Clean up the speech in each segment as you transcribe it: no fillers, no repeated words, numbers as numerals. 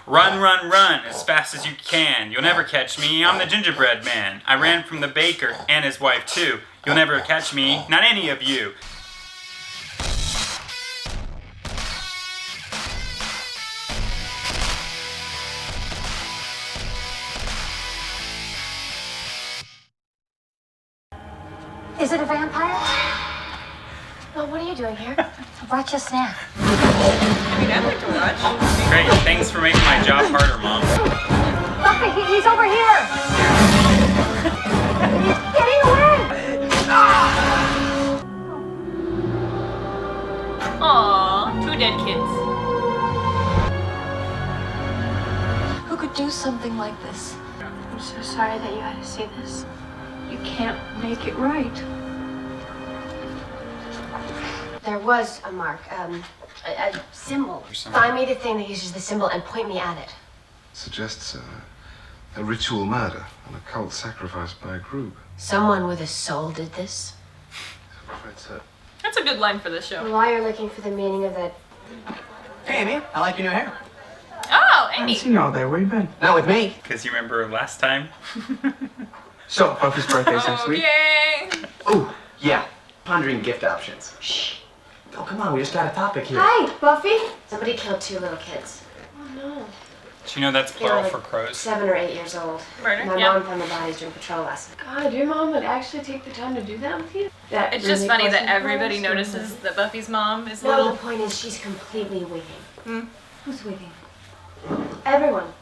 Run, run, run as fast as you can. You'll never catch me. I'm the gingerbread man. I ran from the baker and his wife too. You'll never catch me. Not any of you. Is it a vampire? Oh, what are you doing here? I brought you a snack. I mean, I'd like to watch. Great, thanks for making my job harder, Mom. Buffy, he's over here! He's getting away! Aww, 2 dead kids. Who could do something like this? I'm so sorry that you had to see this. You can't make it right. There was a mark, a symbol. Find me the thing that uses the symbol and point me at it. Suggests a ritual murder, an occult sacrifice by a group. Someone with a soul did this. That's a good line for this show. While you're looking for the meaning of that... Hey, Amy, I like your new hair. Oh, I Amy. haven't seen you all day. Where you been? Not with me. Because you remember last time? So, Buffy's birthday's next week. Okay. Ooh, yeah. Pondering gift options. Shh. Oh, come on. We just got a topic here. Hi, Buffy. Somebody killed 2 little kids. Oh, no. Do you know that's They were plural like for crows? 7 or 8 years old. Murder? My Yeah. mom found the bodies during patrol last night. God, your mom would actually take the time to do that with you? That It's just really funny that wasn't everybody gross, or- notices that Buffy's mom is No, little. the point is she's completely wigging. Who's wigging? Everyone.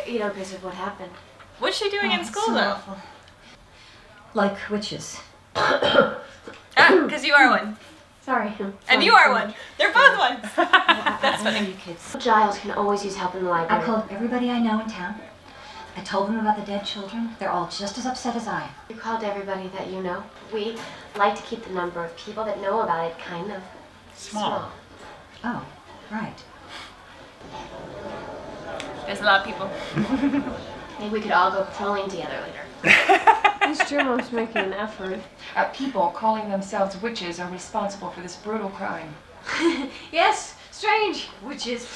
You know, because of what happened. What's she doing in school, so though? awful. Like witches. Ah, because you are one. Sorry. And you are one. They're both ones. That's I know funny. you kids. Giles can always use help in the I library. called everybody I know in town. I told them about the dead children. They're all just as upset as I am. You called everybody that you know. We like to keep the number of people that know about it kind of Small. Oh, right. There's a lot of people. Maybe we could all go patrolling together later. At least your mom's making an effort. People calling themselves witches are responsible for this brutal crime. Yes, strange. Witches.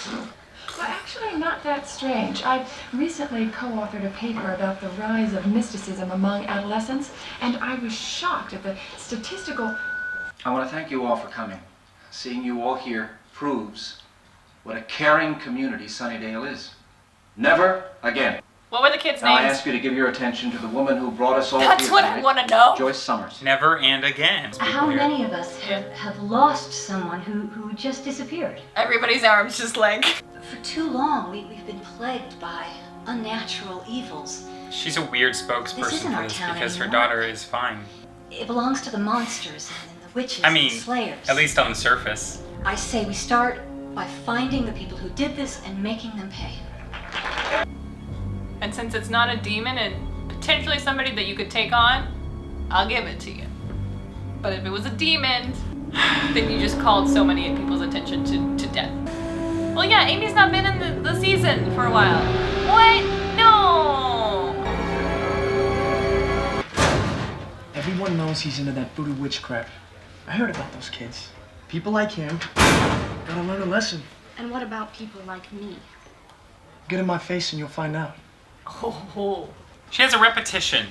Well, actually, not that strange. I recently co-authored a paper about the rise of mysticism among adolescents, and I was shocked at the statistical... I want to thank you all for coming. Seeing you all here proves what a caring community Sunnydale is. Never again. What were the kids' Now I names? ask you to give your attention to the woman who brought us all That's here what tonight, I want to know. Joyce Summers. Never and again. How many of us have lost someone who just disappeared? Everybody's arms just like... For too long, we've been plagued by unnatural evils. She's a weird This spokesperson isn't for our this town because her anymore. daughter is fine. It belongs to the monsters and the witches I mean, and slayers. at least on the surface. I say we start by finding the people who did this and making them pay. And since it's not a demon and potentially somebody that you could take on, I'll give it to you. But if it was a demon, then you just called so many people's attention to death. Well, yeah, Amy's not been in the season for a while. What? No! Everyone knows he's into that voodoo witchcraft. I heard about those kids. People like him gotta learn a lesson. And what about people like me? Get in my face and you'll find out. Oh. She has a repetition.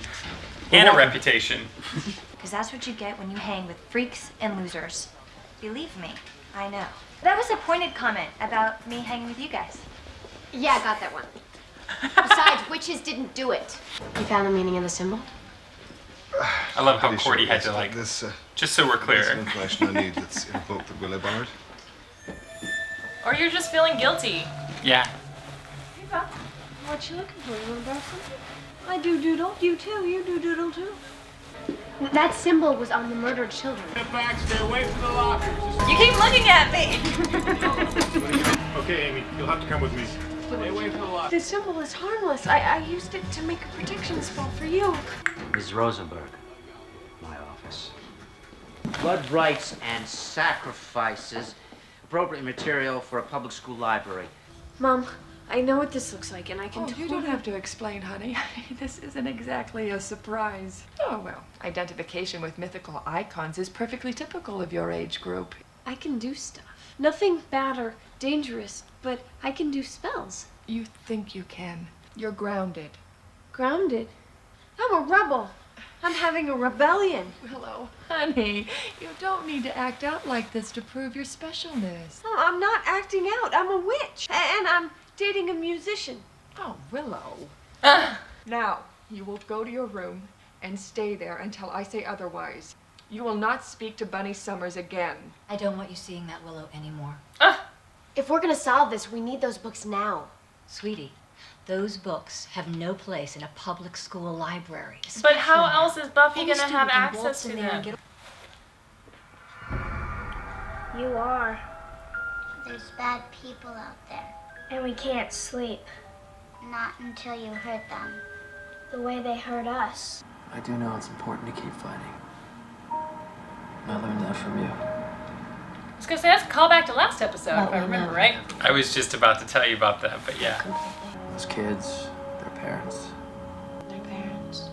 And a reputation. Because that's what you get when you hang with freaks and losers. Believe me, I know. That was a pointed comment about me hanging with you guys. Yeah, I got that one. Besides, witches didn't do it. You found the meaning of the symbol? I love how Pretty Cordy sure had to yes, like, this, just so we're There's clear. some information I need that's in a book that Willow borrowed. Or you're just feeling guilty. Yeah. Hey, Bob. What you looking for? You want to borrow something? I do doodle. You too. You do doodle too. That symbol was on the murdered children. Get back, stay away from the lockers. You keep looking at me. Okay, Amy, you'll have to come with me. Stay away from the lockers. The symbol is harmless. I used it to make a protection spell for you. Ms. Rosenberg, my office. Blood rites and sacrifices, appropriate material for a public school library. Mom, I know what this looks like, and I can Oh, you don't have to explain, honey. This isn't exactly a surprise. Oh, well, identification with mythical icons is perfectly typical of your age group. I can do stuff. Nothing bad or dangerous, but I can do spells. You think you can. You're grounded. Grounded? I'm a rebel. I'm having a rebellion. Willow, honey, you don't need to act out like this to prove your specialness. No, I'm not acting out. I'm a witch. And I'm dating a musician. Oh, Willow. Now, you will go to your room and stay there until I say otherwise. You will not speak to Bunny Summers again. I don't want you seeing that Willow anymore. If we're gonna solve this, we need those books now. Sweetie, those books have no place in a public school library. But how else is Buffy Any gonna student have can access waltz to in there and them? You are. There's bad people out there. And we can't sleep. Not until you hurt them. The way they hurt us. I do know it's important to keep fighting. I learned that from you. I was gonna say that's a callback to last episode, if I remember right. I was just about to tell you about that, but yeah. Those kids, their parents. Their parents.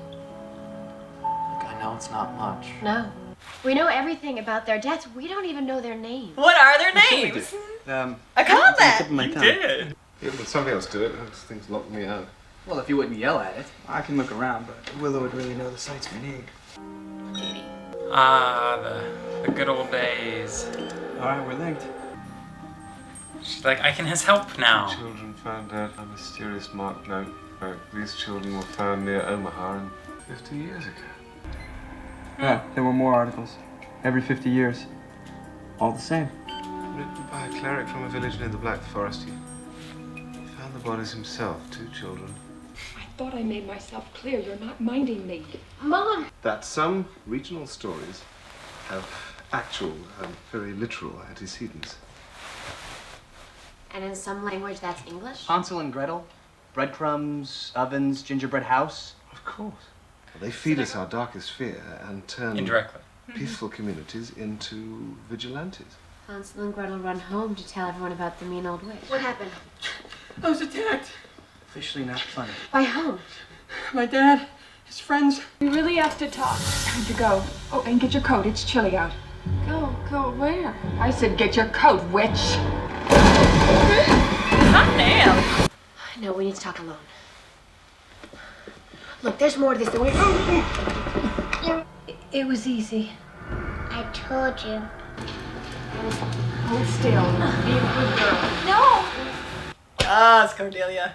Look, I know it's not much. No. We know everything about their deaths. We don't even know their names. What are their names? I caught that! You did. Yeah, but somebody else do it. Those things lock me out. Well, if you wouldn't yell at it. I can look around, but Willow would really know the sights we need. Ah, the good old days. Alright, we're linked. She's like, I can help now. Children found out a mysterious marked note. These children were found near Omaha 50 years ago. Yeah, there were more articles. Every 50 years. All the same. Written by a cleric from a village near the Black Forest. He found the bodies himself, 2 children. I thought I made myself clear. You're not minding me. Mom! That some regional stories have actual and very literal antecedents. And in some language, that's English? Hansel and Gretel, breadcrumbs, ovens, gingerbread house. Of course. They feed us our darkest fear and turn Indirectly. peaceful communities into vigilantes. Hansel and Gretel run home to tell everyone about the mean old witch. What happened? I was attacked. Officially not funny. By whom? My dad, his friends. We really have to talk. Time to go. Oh, and get your coat. It's chilly out. Go where? I said get your coat, witch. Hot damn. No, we need to talk alone. Look, there's more to this than we... It was easy. I told you. Hold still. Be a good girl. No! Ah, it's Cordelia.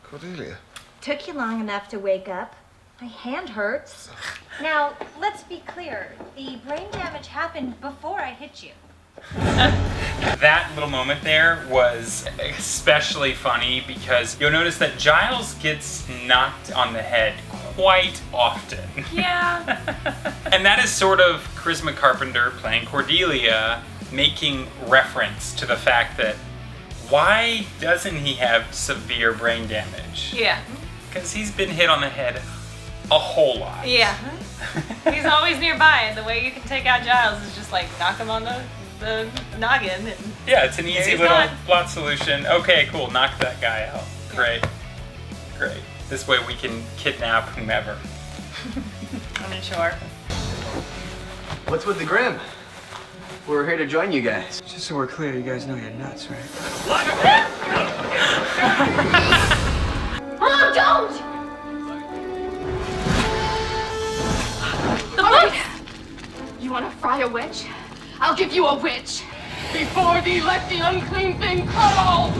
Cordelia. Took you long enough to wake up. My hand hurts. Now, let's be clear. The brain damage happened before I hit you. That little moment there was especially funny because you'll notice that Giles gets knocked on the head quite often. Yeah. And that is sort of Charisma Carpenter playing Cordelia, making reference to the fact that why doesn't he have severe brain damage? Yeah. Because he's been hit on the head a whole lot. Yeah. He's always nearby, and the way you can take out Giles is just like knock him on the noggin. And Yeah, it's an there easy he's little gone. plot solution. Okay, cool, knock that guy out. Great. Great. This way we can kidnap whomever. I'm sure. What's with the Grimm? We're here to join you guys. Just so we're clear, you guys know you're nuts, right? Mom, don't! The book! You want to fry a witch? I'll give you a witch. Before thee let the unclean thing crawl!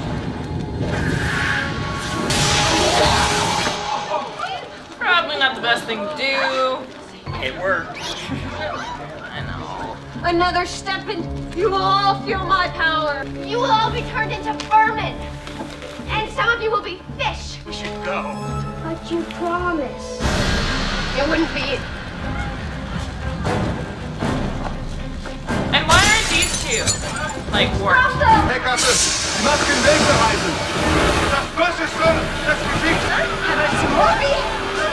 Probably not the best thing to do. It worked. I know. Another step and you will all feel my power. You will all be turned into vermin. And some of you will be fish. We should go. But you promised. It wouldn't be... And why aren't these two like working? Heckasse, Masken wegbereiten. Das Böse soll das Gebiet. Morby!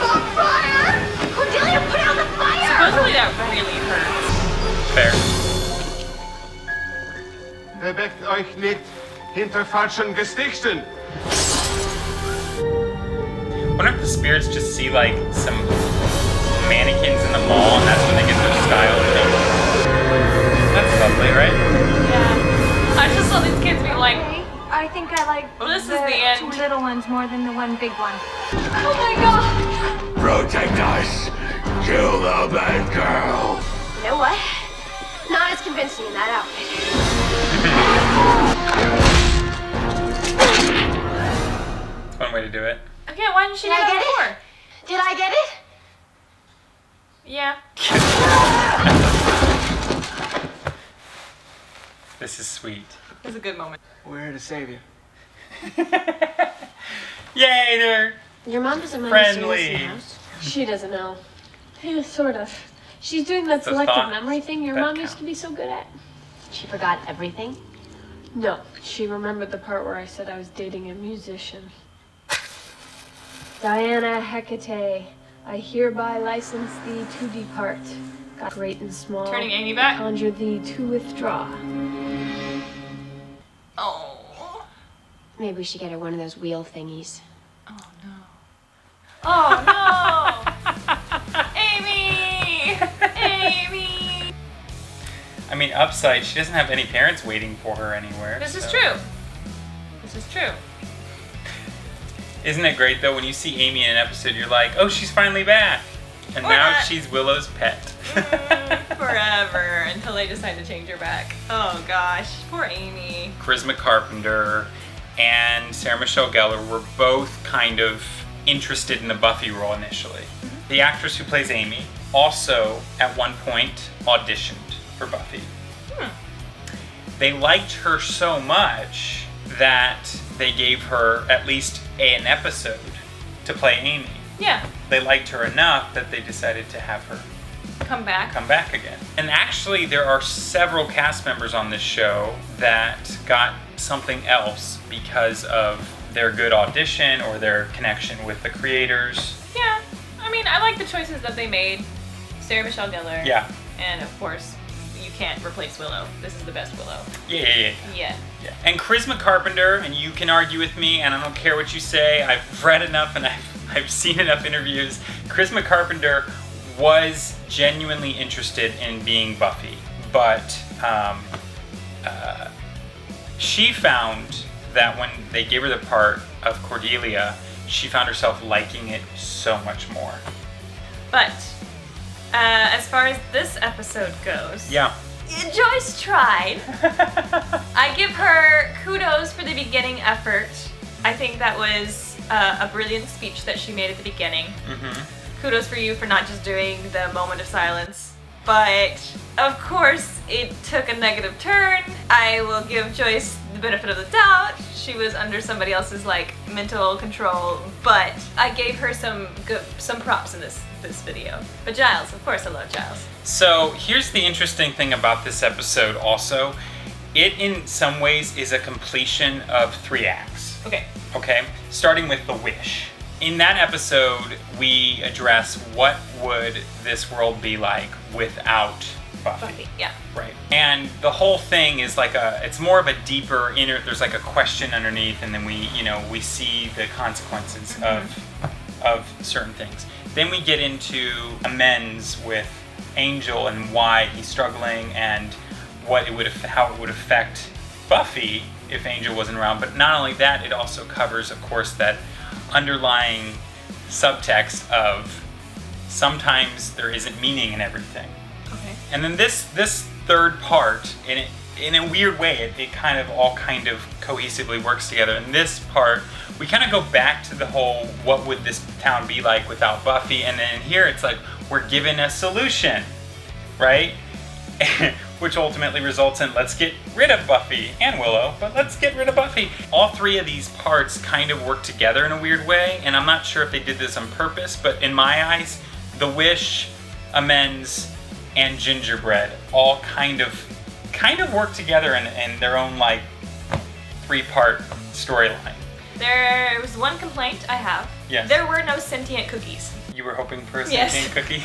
On fire! Cordelia, put out the fire! Supposedly that really hurts. Fair. Bewegt euch nicht hinter falschen Gesichtern. Wonder if the spirits just see like some mannequins in the mall and that's when they get their style. That's lovely, right? I think I like Well, this is the end. 2 little ones more than the 1 big one. Oh my god! Protect us! Kill the bad girl! You know what? Not as convincing in that outfit. That's one way to do it. Okay, why didn't she Did do I that get before? it? Did I get it? Yeah. This is sweet. It was a good moment. We're here to save you. Yay, they're Your mom doesn't mind friendly. the house. She doesn't know. Yeah, sort of. She's doing that The selective thought memory thing your that mom used to be so good at. She forgot everything? No, she remembered the part where I said I was dating a musician. Diana Hecate, I hereby license thee to depart. God, great and small. Turning Amy back. Conjure thee to withdraw. Oh. Maybe we should get her one of those wheel thingies. Oh no! Amy! Amy! I mean, upside, she doesn't have any parents waiting for her anywhere. This is so- true. This is true. Isn't it great though when you see Amy in an episode, you're like, oh, she's finally back. And Or now not. she's Willow's pet. Forever until they decide to change her back. Oh gosh, poor Amy. Charisma Carpenter and Sarah Michelle Gellar were both kind of interested in the Buffy role initially. The actress who plays Amy also, at one point, auditioned for Buffy. They liked her so much that they gave her at least an episode to play Amy. Yeah. They liked her enough that they decided to have her Come back. come back again. And actually, there are several cast members on this show that got something else because of their good audition or their connection with the creators. Yeah. I mean, I like the choices that they made. Sarah Michelle Gellar. Yeah. And of course, you can't replace Willow. This is the best Willow. Yeah. Yeah. And Charisma Carpenter, and you can argue with me, and I don't care what you say. I've read enough and I've seen enough interviews. Charisma Carpenter was genuinely interested in being Buffy, but she found that when they gave her the part of Cordelia, she found herself liking it so much more. But as far as this episode goes, Yeah. Joyce tried. I give her kudos for the beginning effort. I think that was a brilliant speech that she made at the beginning. Kudos for you for not just doing the moment of silence. But, of course, it took a negative turn. I will give Joyce the benefit of the doubt. She was under somebody else's, mental control. But I gave her some props in this video. But Giles, of course I love Giles. So here's the interesting thing about this episode also. It in some ways is a completion of 3 acts. Okay? Starting with the wish. In that episode, we address what would this world be like without Buffy. Yeah. Right. And the whole thing is it's more of a deeper there's a question underneath, and then we see the consequences of certain things. Then we get into amends with Angel and why he's struggling and how it would affect Buffy if Angel wasn't around. But not only that, it also covers, of course, that underlying subtext of sometimes there isn't meaning in everything. Okay. And then this third part, in a weird way, it kind of all cohesively works together. In this part, we kind of go back to the whole, what would this town be like without Buffy? And then here it's like, we're given a solution, right? Which ultimately results in, let's get rid of Buffy and Willow, but let's get rid of Buffy. All 3 of these parts kind of work together in a weird way, and I'm not sure if they did this on purpose, but in my eyes, The Wish, Amends, and Gingerbread all kind of work together in their own 3-part storyline. There was one complaint I have. Yes. There were no sentient cookies. You were hoping for a Yes. sentient cookie?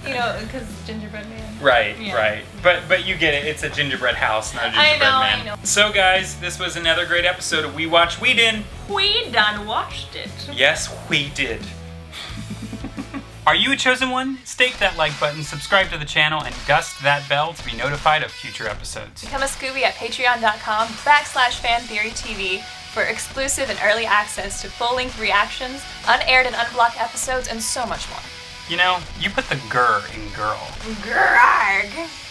Because gingerbread man. Right, Yeah. right. But you get it. It's a gingerbread house, not a gingerbread man. I know. So guys, this was another great episode of We Watch Whedon. We done watched it. Yes, we did. Are you a chosen one? Stake that like button, subscribe to the channel, and dust that bell to be notified of future episodes. Become a Scooby at patreon.com/fantheorytv for exclusive and early access to full-length reactions, unaired and unblocked episodes, and so much more. You know, you put the grr in girl. Grrrg.